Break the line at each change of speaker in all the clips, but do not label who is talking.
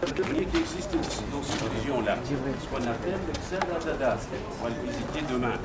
L'atelier qui existe ici dans cette région-là, ce qu'on appelle le Xerazada, on va le visiter demain.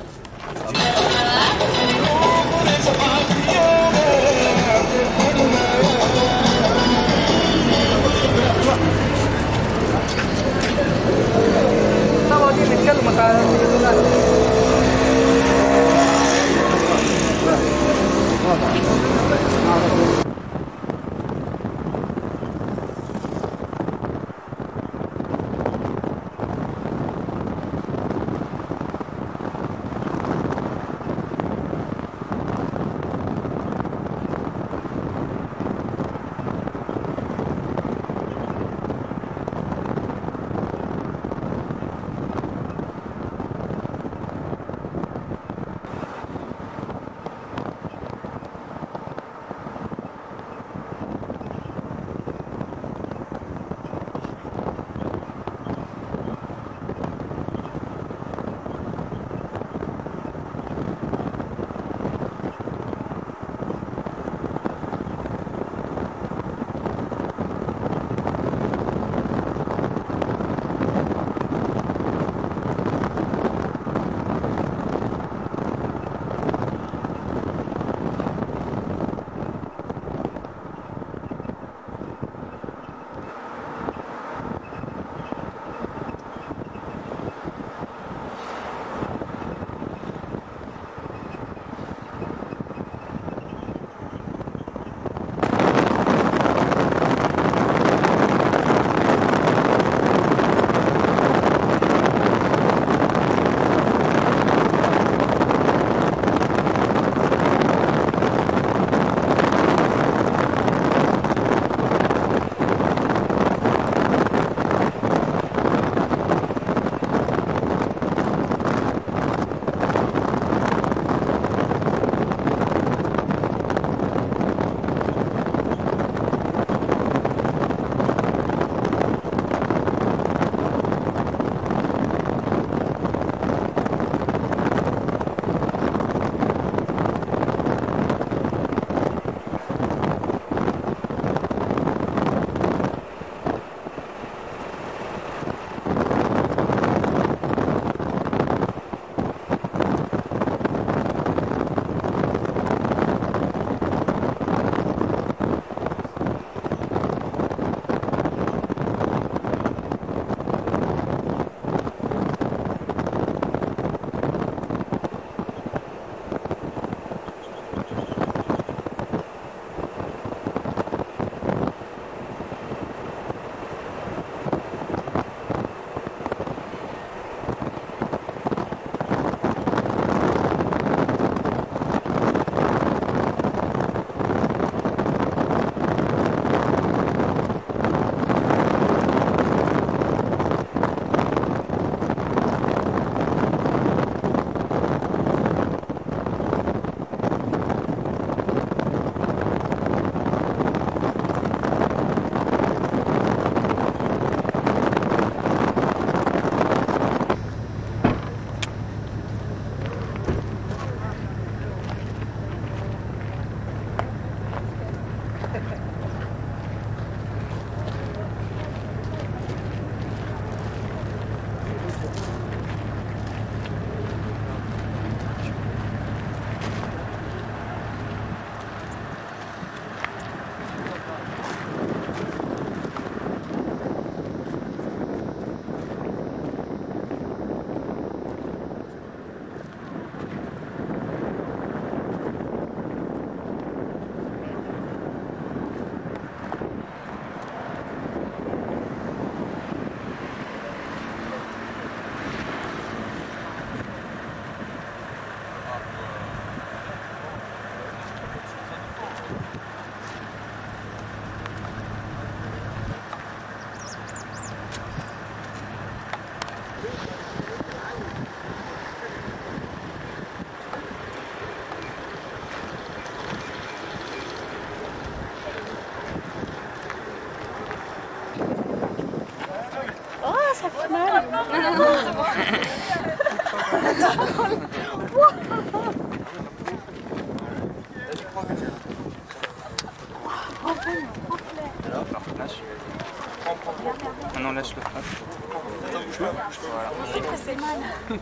On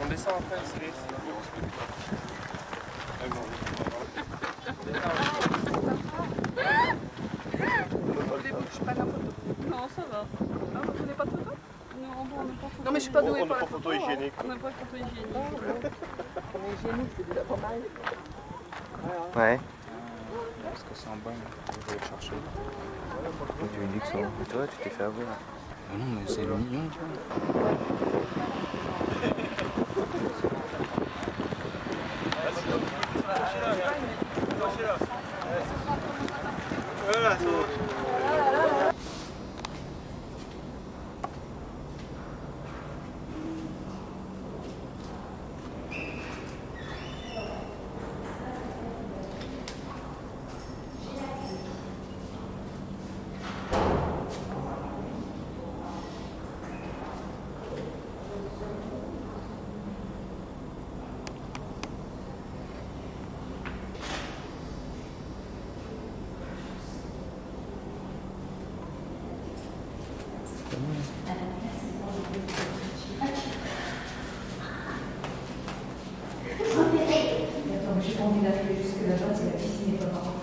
descend après, c'est
Je prends la photo.
Non, ça va.
Ah, vous prenez pas de photo?
Non, bon, on n'est pas photo.
Non, mais je suis pas douée
on
pour
n'a
la
pas
photo.
photo hygiénique.
On n'a pas de photo hygiénique.
On est hygiénique, c'est déjà pas mal.
Ouais.
Parce que c'est en bas, je vais le chercher.
Tu me dis que ça. Mais toi, tu t'es fait avoir.
Ah non, mais c'est mignon, tu vois.
J'ai pas envie d'arriver jusque là-bas, c'est la piscine et pas par contre.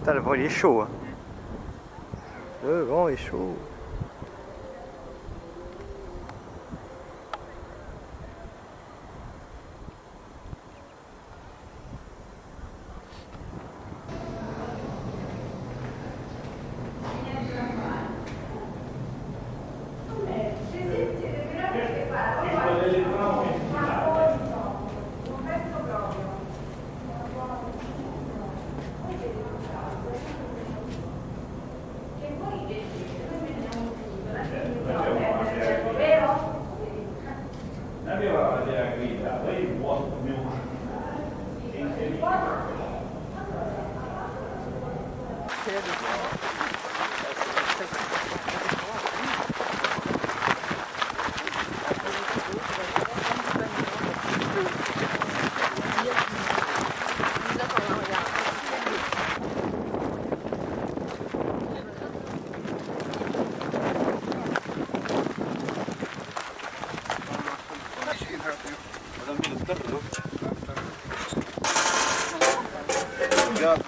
Putain, le vent il est chaud. Hein. Le vent est chaud.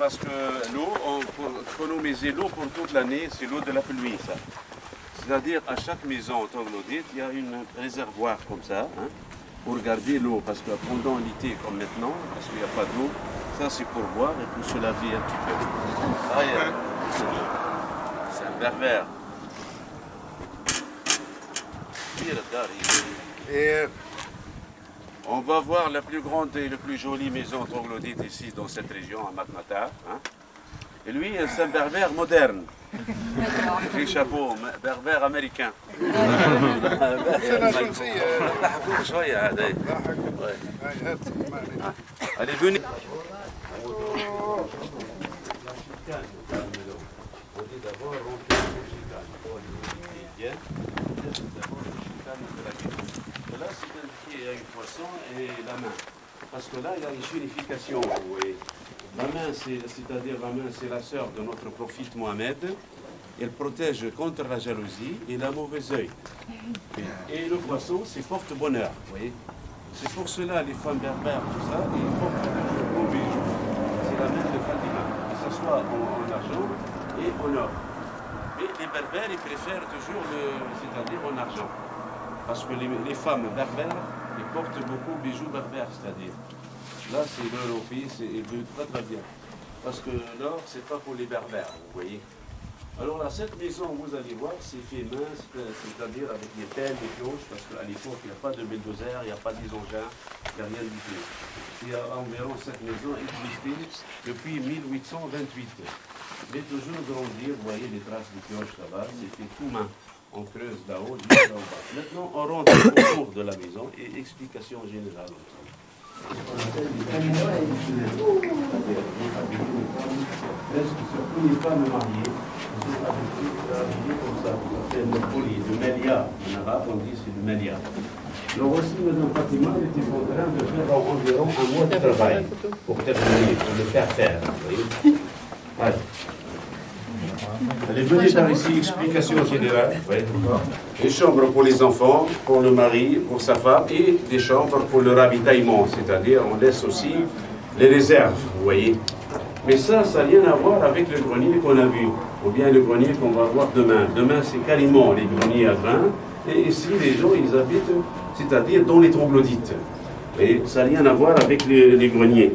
parce que l'eau, pour économiser l'eau pour toute l'année, c'est l'eau de la pluie, ça. C'est-à-dire, à chaque maison troglodyte, il y a un réservoir comme ça, hein, pour garder l'eau. Parce que pendant l'été, comme maintenant, parce qu'il n'y a pas d'eau, ça c'est pour boire et pour se laver un petit peu. Ah, c'est un berbère. Et on va voir la plus grande et la plus jolie maison troglodyte ici dans cette région, à Matmata. Hein. Et lui, c'est un berbère moderne. Avec chapeau, berbère américain. Allez, venez. On dit d'abord remplir le chican. Là, c'est indiqué avec le poisson et la main. Parce que là, il y a une unification. Oui. La main, c'est-à-dire la main, c'est la sœur de notre prophète Mohamed. Elle protège contre la jalousie et la mauvaise œil. Et le poisson, c'est porte-bonheur. C'est pour cela, les femmes berbères, tout ça, ils portent toujours beau bijou. C'est la main de Fatima, que ce soit en argent et en or. Mais les berbères, ils préfèrent toujours, c'est-à-dire en argent. Parce que les femmes berbères, ils portent beaucoup de bijoux berbères, c'est-à-dire. Là, c'est l'or au pays, il veut très très bien. Parce que l'or, c'est pas pour les berbères, vous voyez. Alors là, cette maison, vous allez voir, c'est fait main, c'est-à-dire avec des pelles, des pioches, parce qu'à l'époque, il n'y a pas de bulldozer, il n'y a pas d'isongin, il n'y a rien du tout. Il y a environ cette maison existée depuis 1828. Mais toujours grandir, vous voyez les traces de pioches là-bas, c'est fait tout main. On creuse là-haut, juste là-haut. Maintenant, on rentre autour de la maison et explication générale. Surtout les femmes mariées, sont habillées comme ça, c'est le poli, le mélia. En arabe, on dit c'est le mélia. Alors aussi, Mme Fatima était en train de faire environ un mois de travail pour terminer, pour le faire faire. Vous voyez. Allez. Allez, venez par ici, explication générale. Oui. Des chambres pour les enfants, pour le mari, pour sa femme, et des chambres pour le ravitaillement, c'est-à-dire on laisse aussi les réserves, vous voyez. Mais ça n'a rien à voir avec le grenier qu'on a vu, ou bien le grenier qu'on va voir demain. Demain, c'est carrément les greniers à grains, et ici, les gens, ils habitent, c'est-à-dire dans les troglodytes. Et ça n'a rien à voir avec les greniers.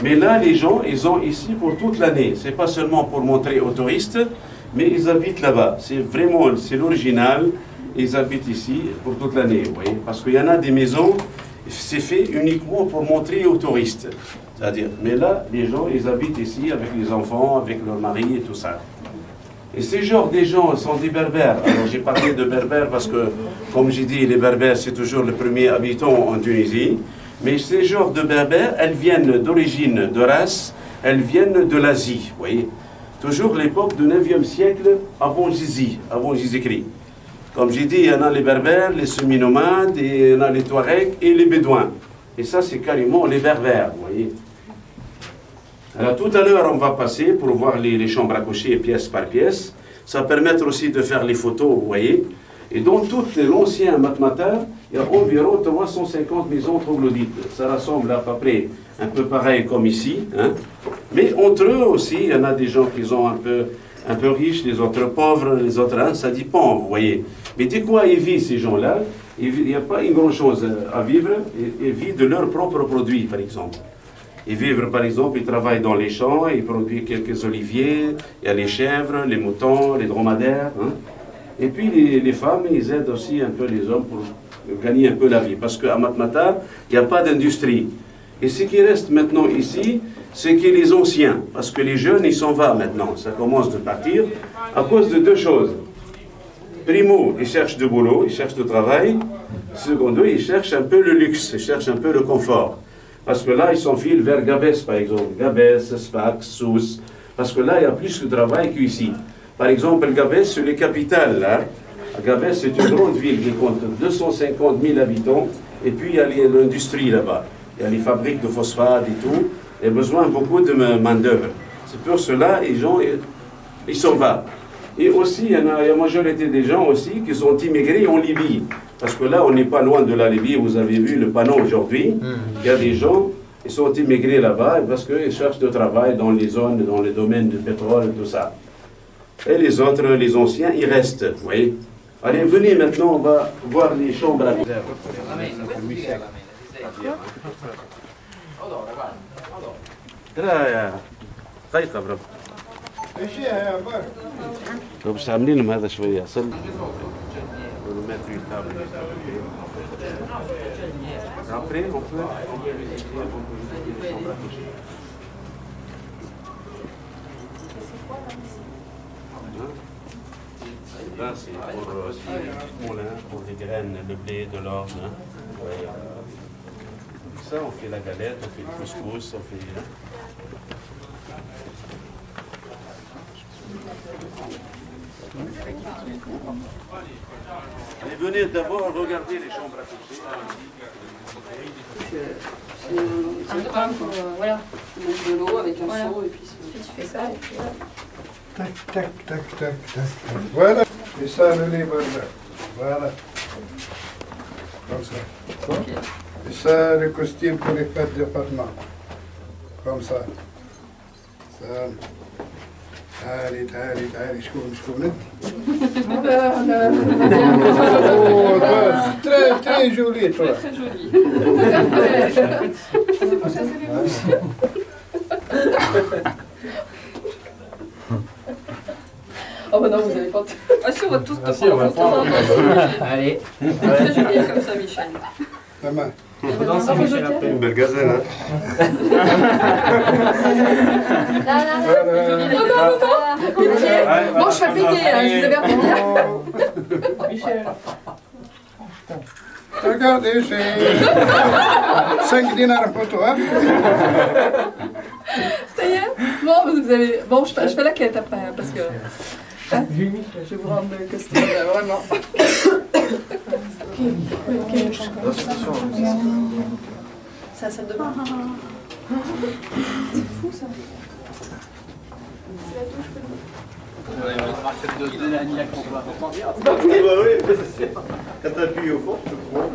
Mais là, les gens, ils ont ici pour toute l'année. Ce n'est pas seulement pour montrer aux touristes, mais ils habitent là-bas. C'est vraiment, c'est l'original. Ils habitent ici pour toute l'année, vous voyez. Parce qu'il y en a des maisons, c'est fait uniquement pour montrer aux touristes. C'est-à-dire, mais là, les gens, ils habitent ici avec les enfants, avec leur mari et tout ça. Et ces genres des gens sont des berbères. Alors j'ai parlé de berbères parce que, comme j'ai dit, les berbères, c'est toujours le premier habitant en Tunisie. Mais ces genres de berbères, elles viennent d'origine de race, elles viennent de l'Asie, vous voyez. Toujours l'époque du 9e siècle avant Jésus-Christ. Comme j'ai dit, il y en a les berbères, les semi-nomades, et il y en a les Touaregs et les Bédouins. Et ça, c'est carrément les berbères, vous voyez. Alors tout à l'heure, on va passer pour voir les chambres à coucher pièce par pièce. Ça va permettre aussi de faire les photos, vous voyez. Et dans tout l'ancien Matmata, il y a environ 350 maisons troglodytes. Ça ressemble à peu près un peu pareil comme ici. Hein. Mais entre eux aussi, il y en a des gens qui sont un peu riches, les autres pauvres, les autres, hein, ça dépend, vous voyez. Mais de quoi ils vivent ces gens-là? Il n'y a pas une grande chose à vivre. Ils vivent de leurs propres produits, par exemple. Ils vivent, par exemple, ils travaillent dans les champs, ils produisent quelques oliviers, il y a les chèvres, les moutons, les dromadaires. Hein. Et puis les femmes, ils aident aussi un peu les hommes pour gagner un peu la vie. Parce qu'à Matmata, il n'y a pas d'industrie. Et ce qui reste maintenant ici, c'est que les anciens, parce que les jeunes, ils s'en vont maintenant. Ça commence de partir à cause de deux choses. Primo, ils cherchent du boulot, ils cherchent du travail. Secondo, ils cherchent un peu le luxe, ils cherchent un peu le confort. Parce que là, ils s'enfilent vers Gabès, par exemple. Gabès, Sfax, Sousse. Parce que là, il y a plus de travail qu'ici. Par exemple, Gabès, c'est les capitales, là. Gabès, c'est une grande ville qui compte 250 000 habitants. Et puis, il y a l'industrie là-bas. Il y a les fabriques de phosphate et tout. Il y a besoin beaucoup de main-d'œuvre. C'est pour cela, les gens, ils s'en vont. Et aussi, il y a la majorité des gens aussi qui sont immigrés en Libye. Parce que là, on n'est pas loin de la Libye. Vous avez vu le panneau aujourd'hui. Il y a des gens Ils sont immigrés là-bas parce qu'ils cherchent du travail dans les zones, dans les domaines du pétrole, tout ça. Et les autres, les anciens, ils restent, vous voyez. Allez, venez maintenant, on va voir les chambres à coucher. دقيقة برافو. طب مش عاملين لهم هذا شوية أصل. Après, on peut visiter les chambres à coucher. Là, c'est pour le moulin, pour les graines, le blé, de l'orge. Hein. Ouais. Ça, on fait la galette, on fait le couscous, on fait... Hein. Allez, venez d'abord regarder les chambres à coucher.
C'est un pour, voilà. Mettre de l'eau avec un seau et puis tu fais ça. Et puis,
tac, tac, tac, tac, tac. Voilà. Et ça, le lait, voilà. Comme ça. Okay. Et ça, le costume pour les fêtes de département. Comme ça. Ça. تعالي تعالي تعالي شكون انت؟ لا لا اوه تري تري جولي تري
Très joli.
C'est pour chasser les mouches.
Oh bah non, vous avez pas...
Ah si, on va tous te
Ah si, on va
prendre.
Allez.
Très joli comme ça, Michel.
تمام
Il faut danser Michel après.
Une belle gazelle, hein.
Bon, je fais payer, hein, je vous avais payer.
Michel. Regardez, c'est 5 dinars pour toi.
Ça y est. Bon, vous avez... Bon, je fais la quête après, hein, parce que... Hein, je vais vous rendre le costume, vraiment. C'est la salle de bain. C'est fou, ça. C'est la douche,
Quand tu appuies au fond, tu prends.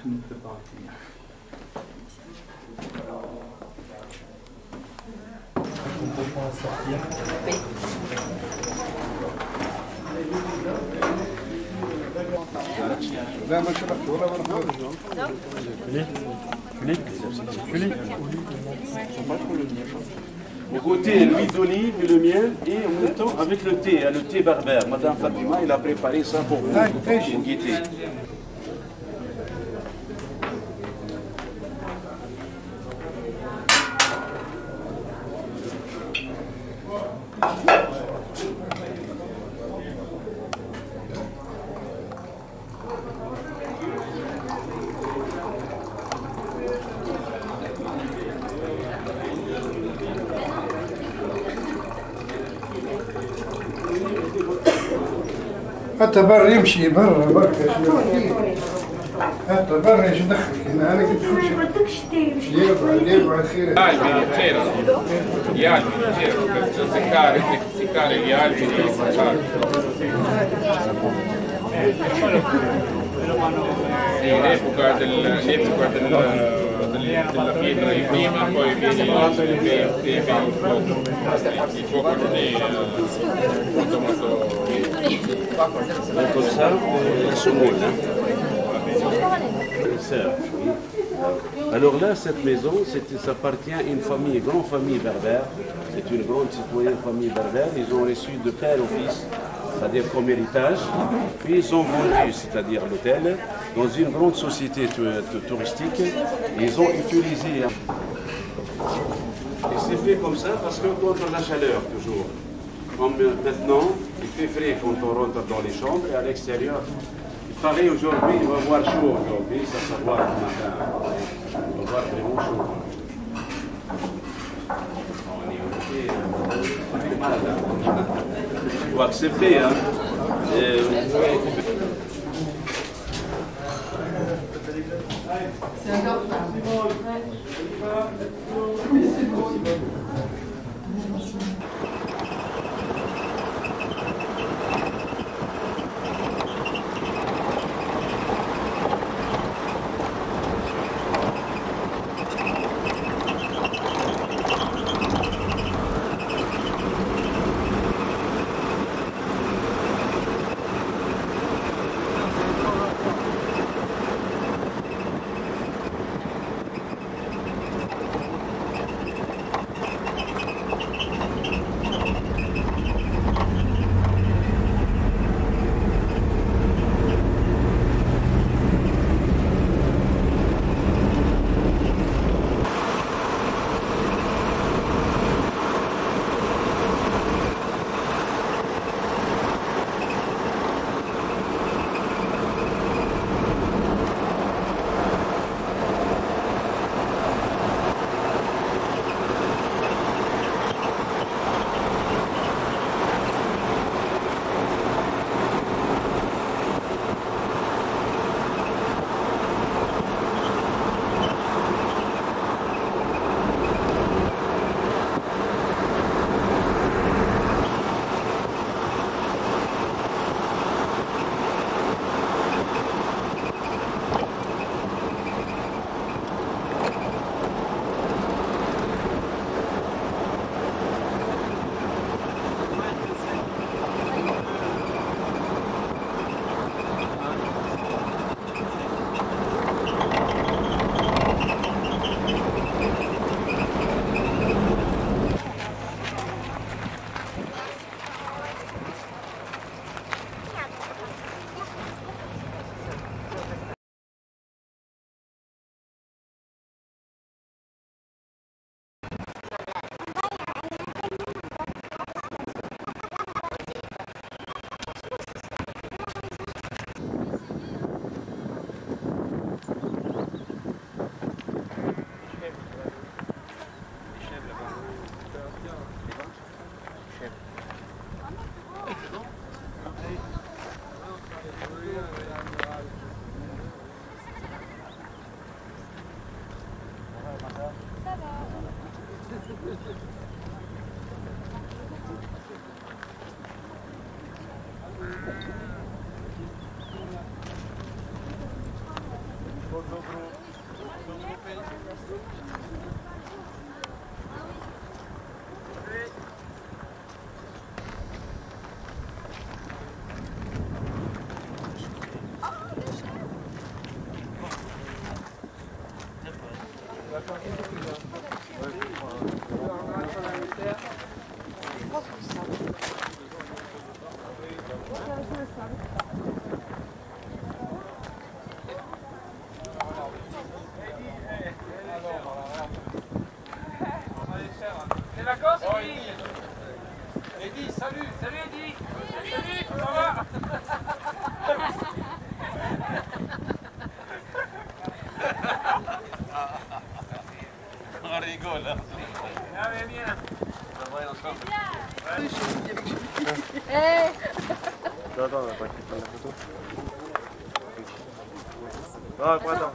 Tout ne peut pas tenir. On peut pas sortir.
لا ما شرحت ولا مرة.
Au côté, l'huile d'olive et le miel, et en même temps avec le thé berbère. Madame Fatima, il a préparé ça pour vous, pour guetter.
حتى برا يمشي برا برا حتى برا ايش دخلك هنا انا قلت كل شيء يبغى خير
Gli alberi c'erano per seccare gli alberi e seccare. Sì, l'epoca della pietra di prima, poi viene il fuoco non è molto
Comme ça, la semoule. Alors là, cette maison, ça appartient à une famille, une grande famille berbère. C'est une grande citoyenne famille berbère. Ils ont reçu de père au fils, c'est-à-dire comme héritage. Puis ils ont vendu, c'est-à-dire l'hôtel. dans une grande société touristique. Ils ont utilisé. Et c'est fait comme ça parce que contre la chaleur, toujours. Comme maintenant, il fait frais quand on rentre dans les chambres et à l'extérieur. Pareil aujourd'hui, il va voir chaud aujourd'hui, ça se voit le matin. On va voir vraiment chaud. On est occupé, on fait mal, hein. Il faut accepter, hein.
C'est encore. Oui, c'est bon.
Les vacances, Eddy? Eddy, salut! Salut, Eddy! Salut, comment va?
On rigole, hein.
Ah, mais bien!
Ça va ensemble.
Attends, on va pas prendre la photo. Non, attends.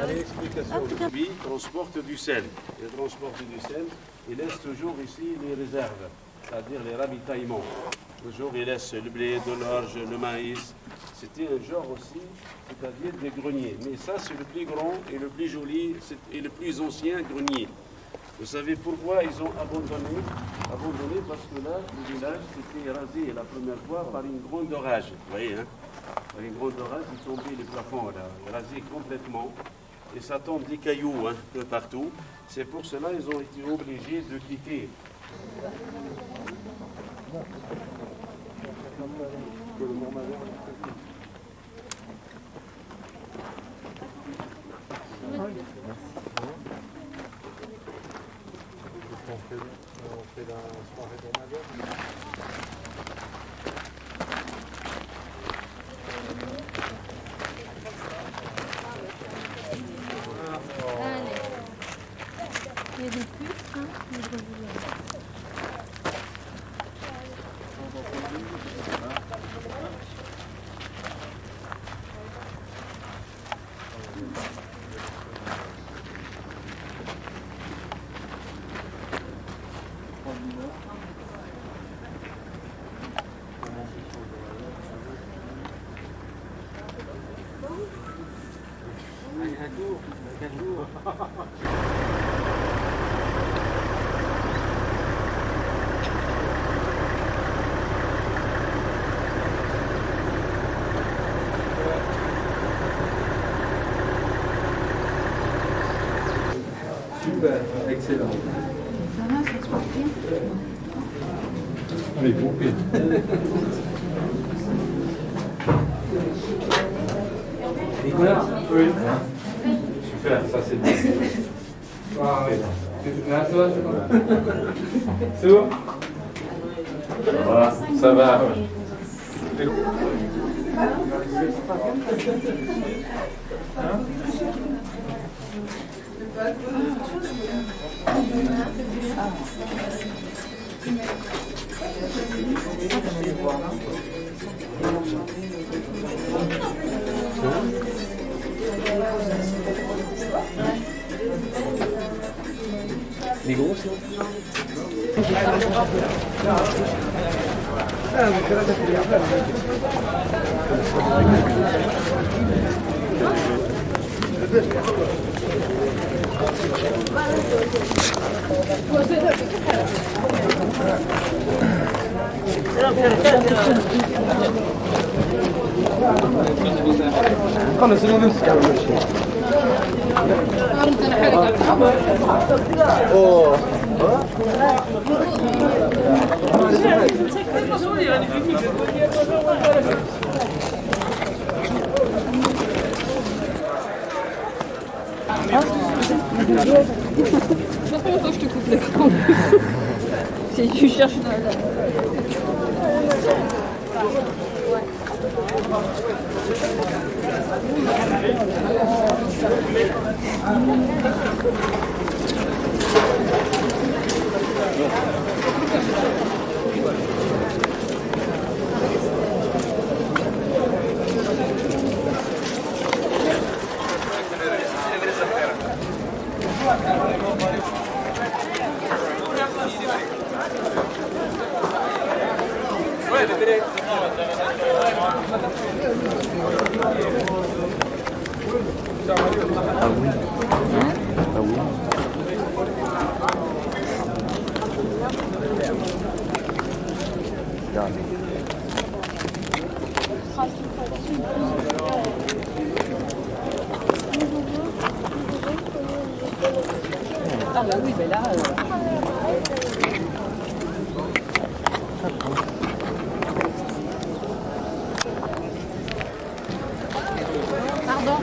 Allez, explication. Lui transporte du sel. Il transporte du sel. Il laisse toujours ici les réserves, c'est-à-dire les ravitaillements. Toujours, il laisse le blé, de l'orge, le maïs. C'était un genre aussi, c'est-à-dire des greniers. Mais ça, c'est le plus grand et le plus joli et le plus ancien grenier. Vous savez pourquoi ils ont abandonné? Abandonné parce que là, le village s'était rasé la première fois par une grande orage. Vous voyez, hein? Par une grande orage, il tombait les plafonds là, rasés complètement. Et ça tombe des cailloux un peu partout. C'est pour cela qu'ils ont été obligés de quitter.
On fait la soirée d'Amazon.
Il y a des puces, hein, mais je reviens.
Super, excellent. Les poupées. Nicolas? Oui. Super, ça c'est bien. Ah, oui. Là, ça va, c'est bon? C'est bon? Voilà, ça va. Les grosses,
C'est la première fois que je te coupe l'écran. Si tu cherches dans la...
Ah oui. Ah oui.
Ah bah oui, mais là... Pardon.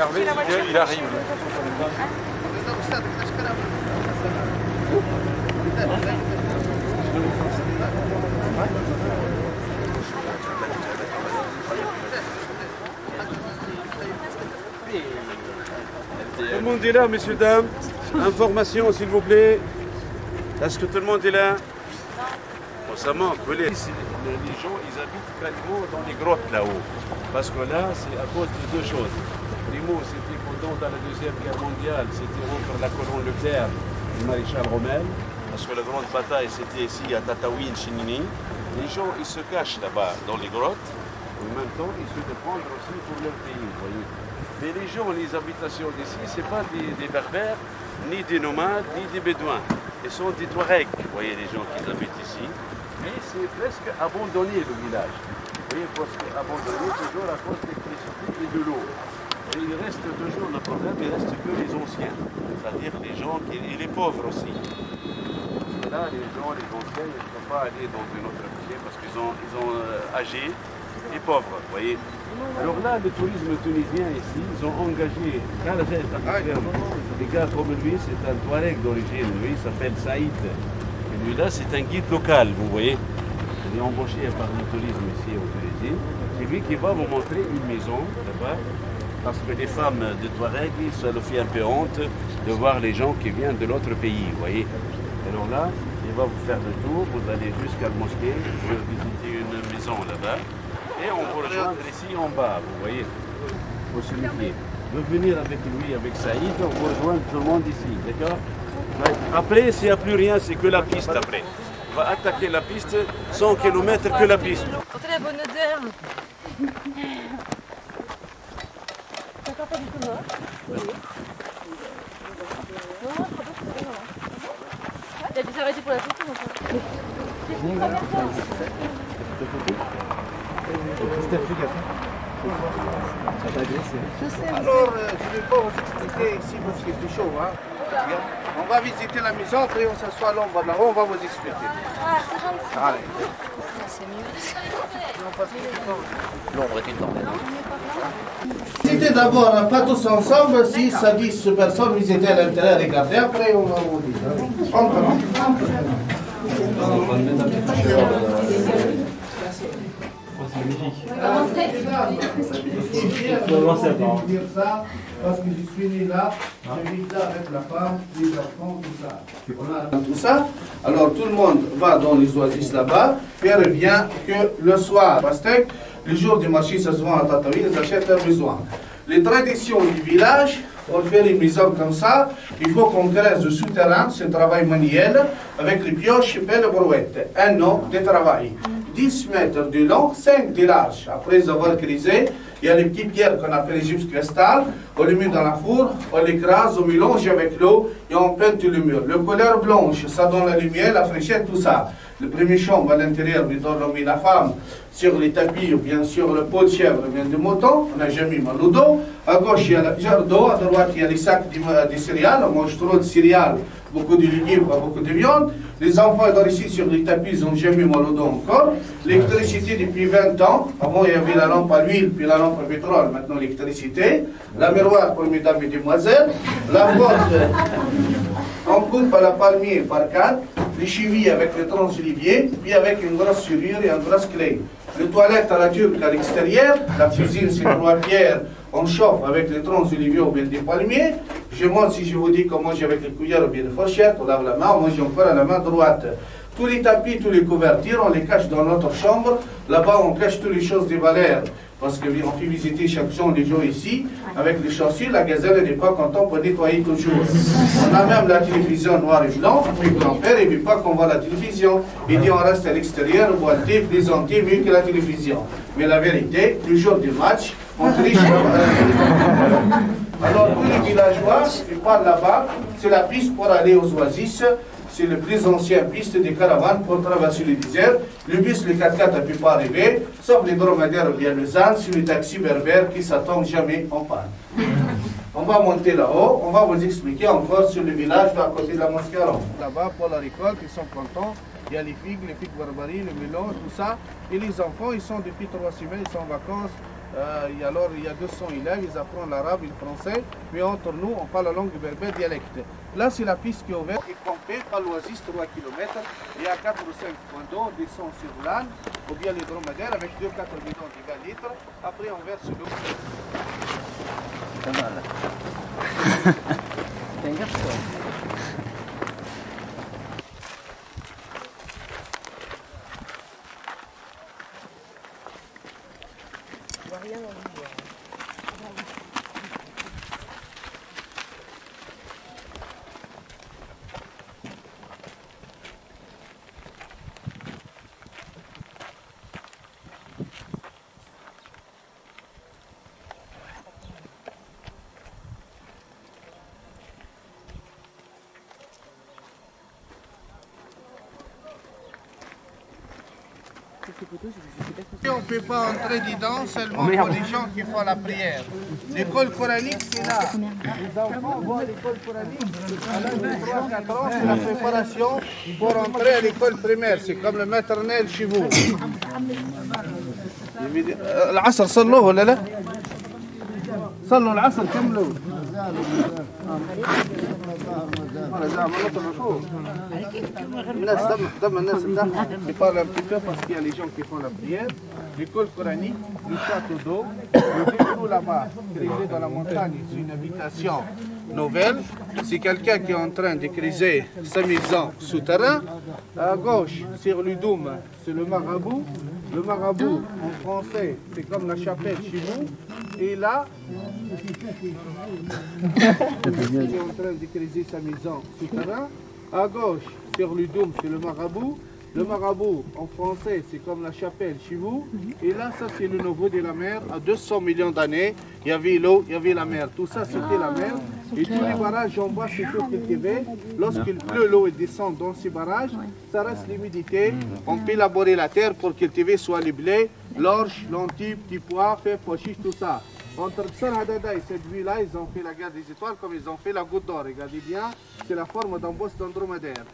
Hervé, il arrive.
Tout le monde est là, messieurs, dames. Information, s'il vous plaît. Est-ce que tout le monde est là? Bon, ça manque. Les gens, ils habitent quasiment dans les grottes là-haut. Parce que là, c'est à cause de deux choses. Primo, c'était pendant dans la Deuxième Guerre mondiale, c'était entre la colonne Leclerc et le maréchal Rommel. Parce que la grande bataille, c'était ici à Tataouine, Chinini. Les gens, ils se cachent là-bas, dans les grottes. En même temps, ils se défendent aussi pour leur pays, vous voyez. Mais les gens, les habitations d'ici, ce n'est pas des berbères, ni des nomades, ni des bédouins. Ils sont des Touaregs, vous voyez, les gens qui habitent ici. Mais c'est presque abandonné, le village. Vous voyez, parce qu'abandonné toujours à cause de l'électricité et de l'eau. Et il reste toujours le problème, il ne reste que les anciens. C'est-à-dire les gens et les pauvres aussi. Parce que là, les gens, les anciens, ils ne peuvent pas aller dans une autre ville parce qu'ils ont âgé et pauvres, vous voyez. Alors là, le tourisme tunisien ici, ils ont engagé des gars comme lui, c'est un Touareg d'origine, lui, il s'appelle Saïd. Et lui là, c'est un guide local, vous voyez. Il est embauché par le tourisme ici au Tunisie. C'est lui qui va vous montrer une maison là-bas. Parce que les femmes de Touareg, ça leur fait un peu honte de voir les gens qui viennent de l'autre pays, vous voyez. Alors là, il va vous faire le tour, vous allez jusqu'à la mosquée, vous visiter une maison là-bas. Et on peut rejoindre ici en bas, vous voyez, au cimetière. De venir avec lui, avec Saïd, on va rejoindre tout le monde ici, d'accord? Après, s'il n'y a plus rien, c'est que la piste après. On va attaquer la piste, 100 km que la piste.
Sentez la bonne odeur. Ça sent pas du tout mort. Oui. Non, trop bien, c'est bon. Il a dû s'arrêter pour la photo, mon frère.
Alors, je ne vais pas vous expliquer ici parce qu'il est chaud. Hein. On va visiter la maison, après on s'assoit à l'ombre là-haut, on va vous expliquer.
Ah, c'est gentil.
Allez.
C'est mieux.
L'ombre est une dent.
Visitez d'abord, pas tous ensemble, 6 à 10 personnes, visitez à l'intérieur, regardez, après on va vous dire.
C'est magnifique.
Dire ça parce que je suis né là, je vis là avec la femme, les enfants, tout ça. On a tout ça. Alors tout le monde va dans les oasis là-bas, puis revient que le soir, pastèque, le jour du marché, ça se vend à Tataouine, ils achètent leurs besoins. Les traditions du village, pour faire une maison comme ça, il faut qu'on creuse le souterrain, c'est un travail manuel, avec les pioches et les brouettes. Un an de travail. 10 mètres de long, 5 de large. Après avoir creusé, il y a les petites pierres qu'on appelle les gypse cristal. On les met dans la four, on l'écrase, on mélange avec l'eau et on peint tout le mur. Le couleur blanche, ça donne la lumière, la fraîcheur, tout ça. Le premier chambre à l'intérieur, on met la femme sur les tapis ou bien sur le pot de chèvre, bien de mouton. On n'a jamais mal au dos. À gauche, il y a le jarre d'eau. À droite, il y a les sacs de céréales. On mange trop de céréales, beaucoup de légumes, pas beaucoup de viande. Les enfants sont ici sur les tapis, ils n'ont jamais mal au dos encore. L'électricité depuis 20 ans. Avant, il y avait la lampe à l'huile, puis la lampe à pétrole. Maintenant, l'électricité. La miroir pour mesdames et demoiselles. La porte, on coupe à la palmier par 4. Les chevilles avec les troncs d'olivier, puis avec une grosse serrure et une grosse clé. Les toilettes à la turque à l'extérieur. La cuisine, c'est 3 pierres. On chauffe avec les troncs d'olivier ou bien des palmiers. Je montre si je vous dis comment j'ai avec les cuillères ou bien les fourchettes. On lave la main, on mange encore à la main droite. Tous les tapis, tous les couvertures, on les cache dans notre chambre. Là-bas, on cache toutes les choses de valeur. Parce qu'on fait visiter chaque jour les gens ici. Avec les chaussures, la gazelle n'est pas contente pour nettoyer toujours. On a même la télévision noir et blanc. Mon grand-père, il ne veut pas qu'on voit la télévision. Il dit on reste à l'extérieur, on voit le thé, plaisanter mieux que la télévision. Mais la vérité, le jour du match, on triche. Alors tous les villageois, ils parlent là-bas, c'est la piste pour aller aux oasis. C'est le plus ancien piste des caravanes pour traverser le désert. Le bus, le 4x4 ne peut pas arriver, sauf les dromadaires ou bien les ânes, sur les taxis berbères qui ne s'attendent jamais en panne. On va monter là-haut, on va vous expliquer encore sur le village à côté de la mosquée. Là-bas, pour la récolte, ils sont contents. Il y a les figues barbaries, le melon, tout ça. Et les enfants, ils sont depuis 3 semaines, ils sont en vacances
Et alors, il y a 200 élèves, ils apprennent l'arabe et le français, mais entre nous, on parle la langue berbère dialecte. Là, c'est la piste qui est ouverte et pompée par l'Oasis 3 km. Il y a 4 ou 5 points d'eau, on descend sur l'âne, ou bien les dromadaires avec 2-4 bidons de 20 litres. Après, on verse l'eau.
Pas mal. T'es un garçon.
Il n'y a rien dans l'hiver.
On ne peut pas entrer dedans seulement pour les gens qui font la prière. L'école coranique, c'est là. Les enfants vont à l'école coranique. À l'âge de 3-4 ans, c'est la préparation pour entrer à l'école primaire. C'est comme le maternel chez vous. العصر صلوا ولا لا؟ صلوا العصر كملوا. Je parle un petit peu parce qu'il y a les gens qui font la prière. L'école coranique, le château d'eau, le vélo là-bas, créé dans la montagne, c'est une habitation nouvelle. C'est quelqu'un qui est en train de créer sa maison souterrain. À gauche, sur le dôme, c'est le marabout. Le marabout, en français, c'est comme la chapelle chez vous. Et là, il est en train de créer sa maison souterrain. À gauche, sur le dôme, c'est le marabout. Le marabout, en français, c'est comme la chapelle chez vous. Et là, ça, c'est le niveau de la mer. À 200 millions d'années, il y avait l'eau, il y avait la mer. Tout ça, c'était la mer. Et tous les barrages en bas, c'est tout cultivé. Lorsqu'il pleut, l'eau descend dans ces barrages. Ça reste l'humidité. On peut élaborer la terre pour cultiver soit les blés, l'orge, lentilles, petits pois, fèves, pois chiches, tout ça. Entre Bsar Hadada et cette ville-là, ils ont fait la guerre des étoiles comme ils ont fait la goutte d'or. Regardez bien, c'est la forme d'un bosse d'un dromadaire.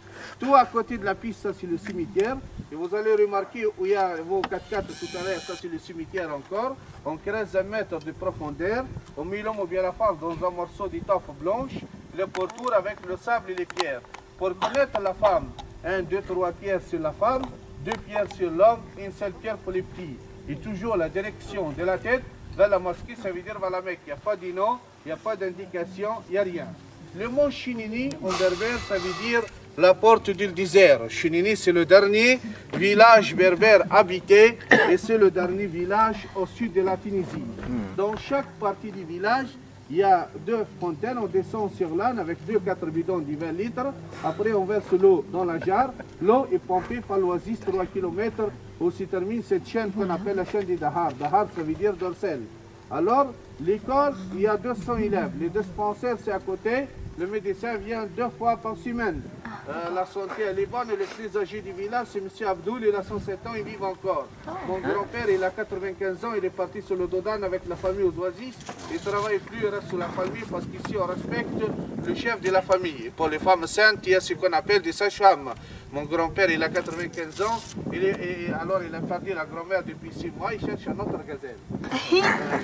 Tout à côté de la piste, ça c'est le cimetière. Et vous allez remarquer où il y a vos 4x4 tout à l'heure, ça c'est le cimetière encore. On creuse 1 mètre de profondeur. On met l'homme ou bien la femme dans un morceau d'étoffe blanche. Le pourtour avec le sable et les pierres. Pour connaître la femme, 1, 2, 3 pierres sur la femme, 2 pierres sur l'homme, une seule pierre pour les petits. Et toujours la direction de la tête. Vers la mosquée, ça veut dire vers la Mecque. Il n'y a pas de nom, il n'y a pas d'indication, il n'y a rien. Le mot Chinini, en berbère, ça veut dire la porte du désert. Chinini, c'est le dernier village berbère habité et c'est le dernier village au sud de la Tunisie. Dans chaque partie du village, il y a 2 fontaines. On descend sur l'âne avec 2-4 bidons de 20 litres. Après, on verse l'eau dans la jarre. L'eau est pompée par l'Oasis 3 km où se termine cette chaîne qu'on appelle la chaîne des Dahar. Dahar, ça veut dire dorsal. Alors, l'école, il y a 200 élèves. Les dispensaires, c'est à côté. Le médecin vient 2 fois par semaine. La santé, elle est bonne. Et le plus âgé du village, c'est M. Abdoul. Il a 107 ans, il vit encore. Mon grand-père, il a 95 ans. Il est parti sur le Dodan avec la famille aux Oasis. Il ne travaille plus, il reste sur la famille parce qu'ici, on respecte le chef de la famille. Pour les femmes saintes, il y a ce qu'on appelle des sages-femmes. Mon grand-père, il a 95 ans. Alors, il a perdu la grand-mère depuis 6 mois. Il cherche un autre gazelle.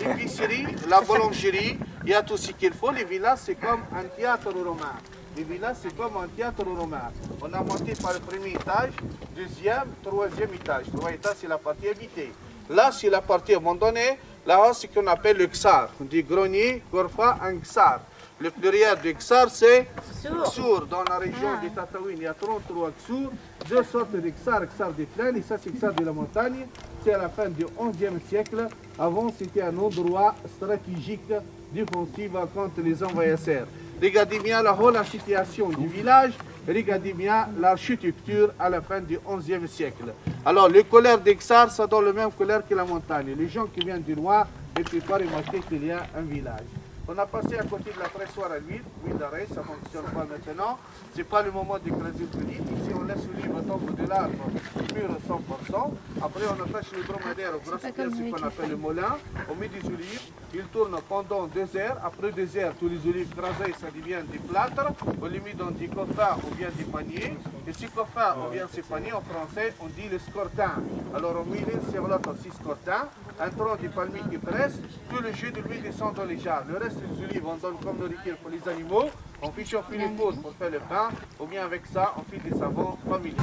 L'épicerie, la boulangerie, il y a tout ce qu'il faut. Les villas, c'est comme un théâtre romain. Les villas, c'est comme un théâtre romain. On a monté par le premier étage, 2e, 3e étage. 3 étages, c'est la partie habitée. Là, c'est la partie abandonnée. Là-haut, c'est ce qu'on appelle le Ksar. On dit grenier, gorfa, un Ksar. Le pluriel de Ksar, c'est Ksour. Dans la région de Tataouine, il y a 33 Ksour. 2 sortes de Ksar, Ksar des plaines, et ça, c'est Ksar de la montagne. C'est à la fin du 11e siècle. Avant, c'était un endroit stratégique défensif contre les envahisseurs. Regardez bien la situation du village, regardez bien l'architecture à la fin du 11e siècle. Alors, le colère d'Exar, ça donne le même colère que la montagne. Les gens qui viennent du loin ne peuvent pas remarquer qu'il y a un village. On a passé à côté de la pressoire à l'huile d'arrêt, ça ne fonctionne pas maintenant. Ce n'est pas le moment de creuser le lit. Ici, on laisse l'olive tomber de l'arbre, mûre 100%. Après, on attache le dromadaire au grosses pièces, ce qu'on appelle le molin. On met des olives, il tourne pendant 2 heures. Après 2 heures, tous les olives écrasées, ça devient des plâtres. On les met dans des coffres ou bien des paniers. Et ces coffres ou bien ces paniers, en français, on dit le scortin. Alors, on met l'une sur l'autre aussi scortin. Un tronc de palmier qui presse, tout le jus de l'huile descend dans les jarres. Le reste des olives, on donne comme nourriture pour les animaux. On fait chauffer les poudres pour faire le pain, ou bien avec ça, on fait des savons familiaux.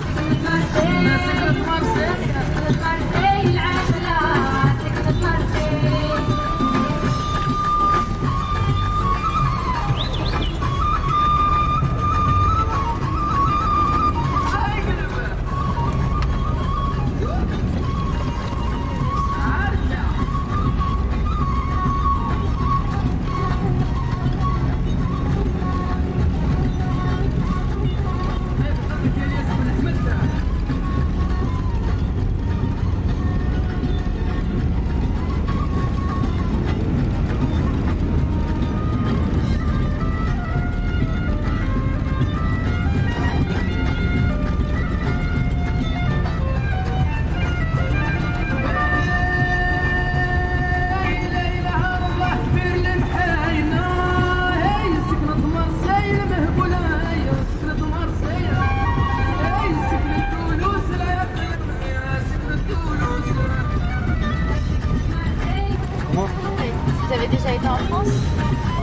Vous avez déjà été en France?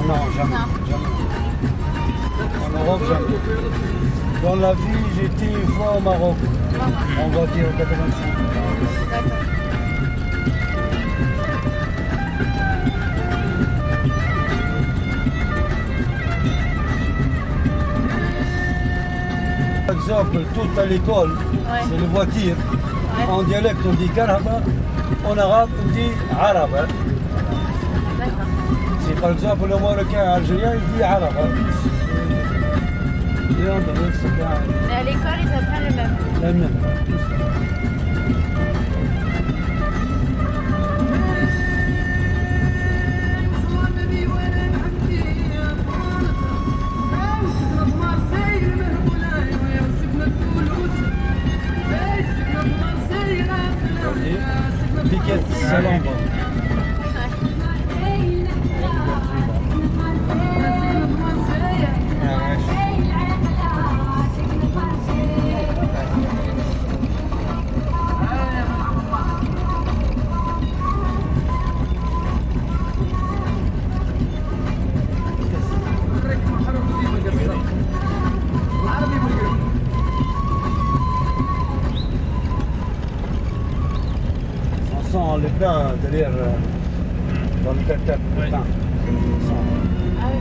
Non, jamais. Jamais. En Europe, jamais. Dans la vie, j'étais une fois au Maroc, en voiture en 86. Par exemple, tout à l'école, c'est les voitures. En dialecte, on dit karaba. En arabe, on dit araba. Si par exemple le Marocain algérien, il dit arabe.
Et à l'école, ils apprennent le même.
Le même. Piquette Salambo. Le pain derrière dans le tac-tac, le pain.
Ah oui.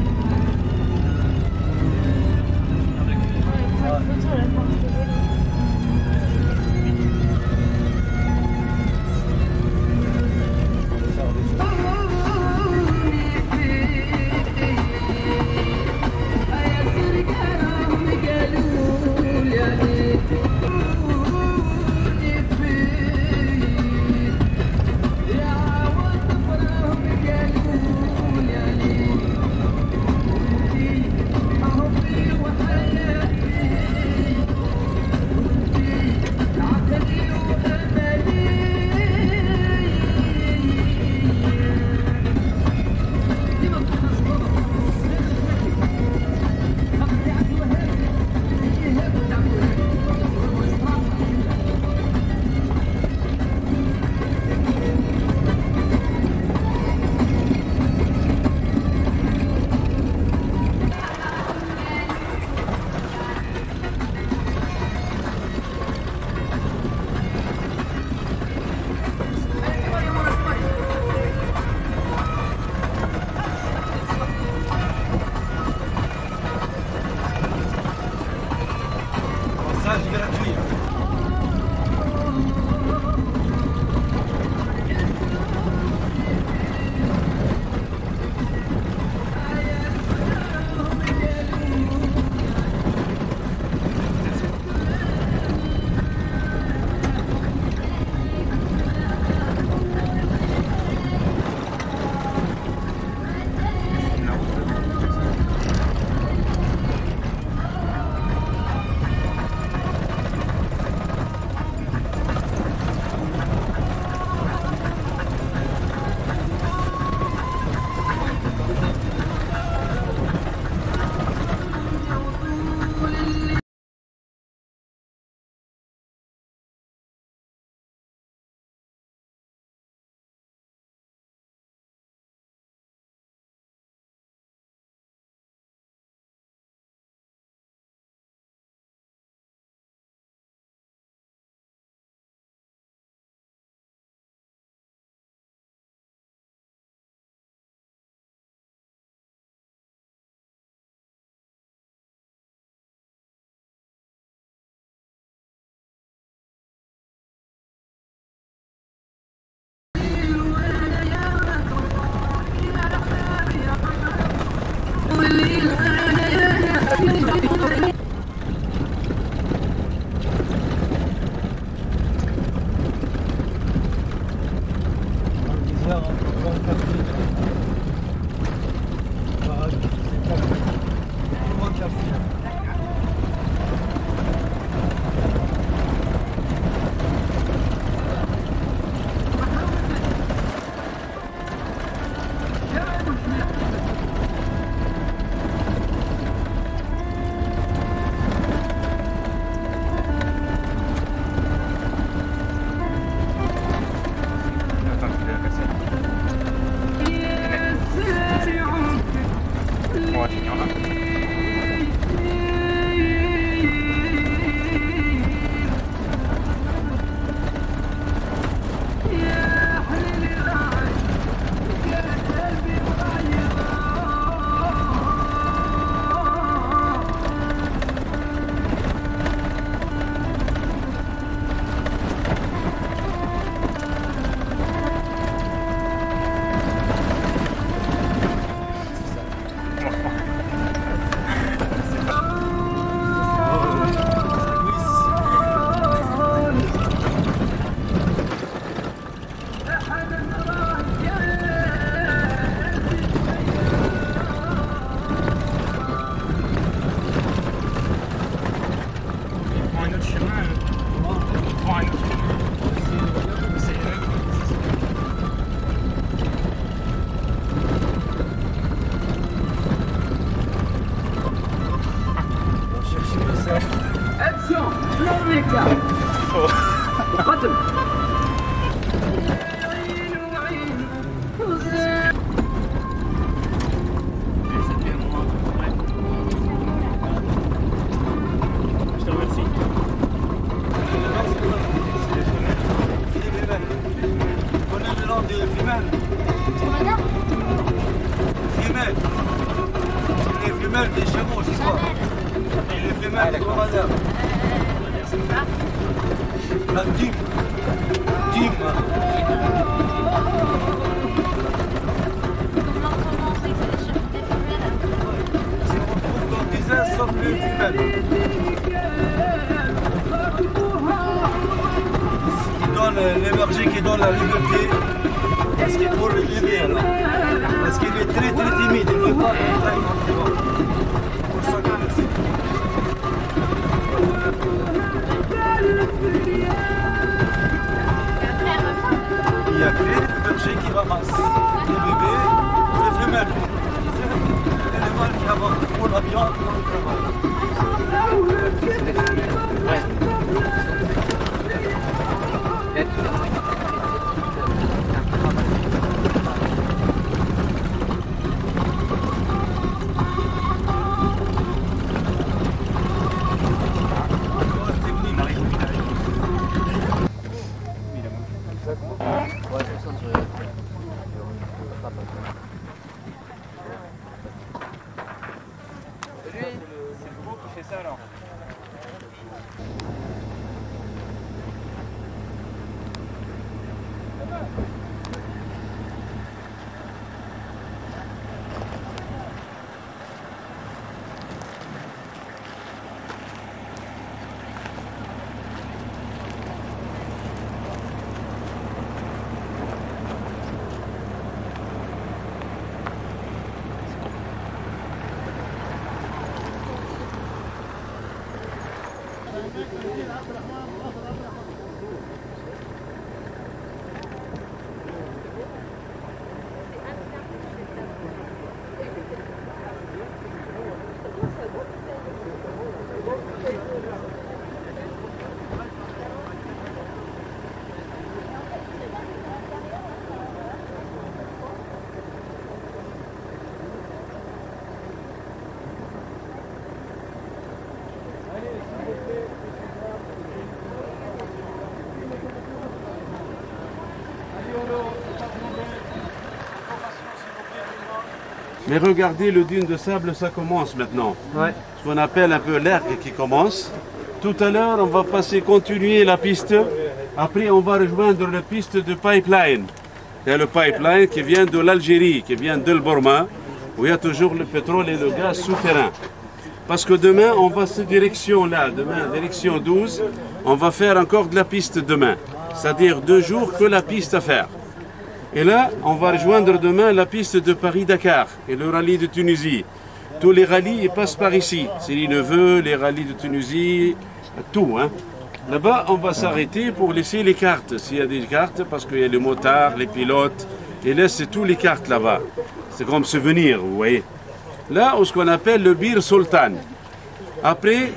Les bergers qui donnent la liberté, parce qu'il faut le libérer alors. Parce qu'il est très timide, il ne veut pas pour ça que merci. Et après, le berger qui ramasse les bébés, les femelles, et les mâles qui avancent pour la viande, pour le travail.
Mais regardez, le dune de sable, ça commence maintenant.
Ouais.
Ce qu'on appelle un peu l'ergue qui commence. Tout à l'heure, on va continuer la piste. Après, on va rejoindre la piste de pipeline. Il y a le pipeline qui vient de l'Algérie, qui vient d'El Bourma. où il y a toujours le pétrole et le gaz souterrain. Parce que demain, on va cette direction-là, demain, direction 12, on va faire encore de la piste demain. C'est-à-dire 2 jours que la piste à faire. Et là, on va rejoindre demain la piste de Paris-Dakar et le rallye de Tunisie. Tous les rallyes ils passent par ici. C'est les Neveux, les rallyes de Tunisie, tout. Hein. Là-bas, on va s'arrêter pour laisser les cartes, s'il y a des cartes, parce qu'il y a les motards, les pilotes, et laisse toutes les cartes là-bas. C'est comme souvenir, vous voyez. Là, ce qu'on appelle le Bir Sultan. Après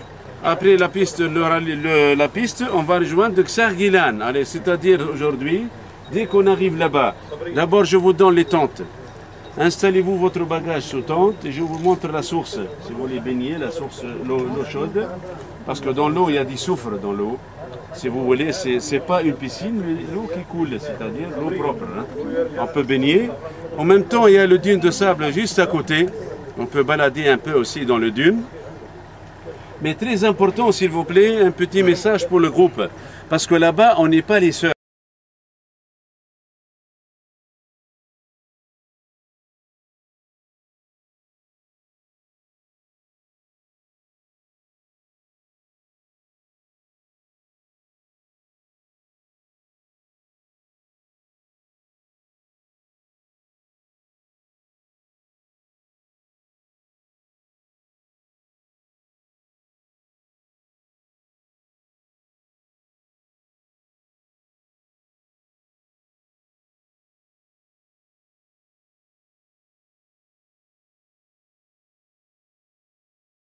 la piste, la piste, on va rejoindre Ksargilan. Allez, c'est-à-dire aujourd'hui, dès qu'on arrive là-bas, d'abord je vous donne les tentes. Installez-vous votre bagage sous tente et je vous montre la source. Si vous voulez baigner, la source, l'eau chaude, parce que dans l'eau, il y a du soufre dans l'eau. Si vous voulez, c'est pas une piscine, mais l'eau qui coule, c'est-à-dire l'eau propre. Hein. On peut baigner. En même temps, il y a le dune de sable juste à côté. On peut balader un peu aussi dans le dune. Mais très important, s'il vous plaît, un petit message pour le groupe. Parce que là-bas, on n'est pas les seuls.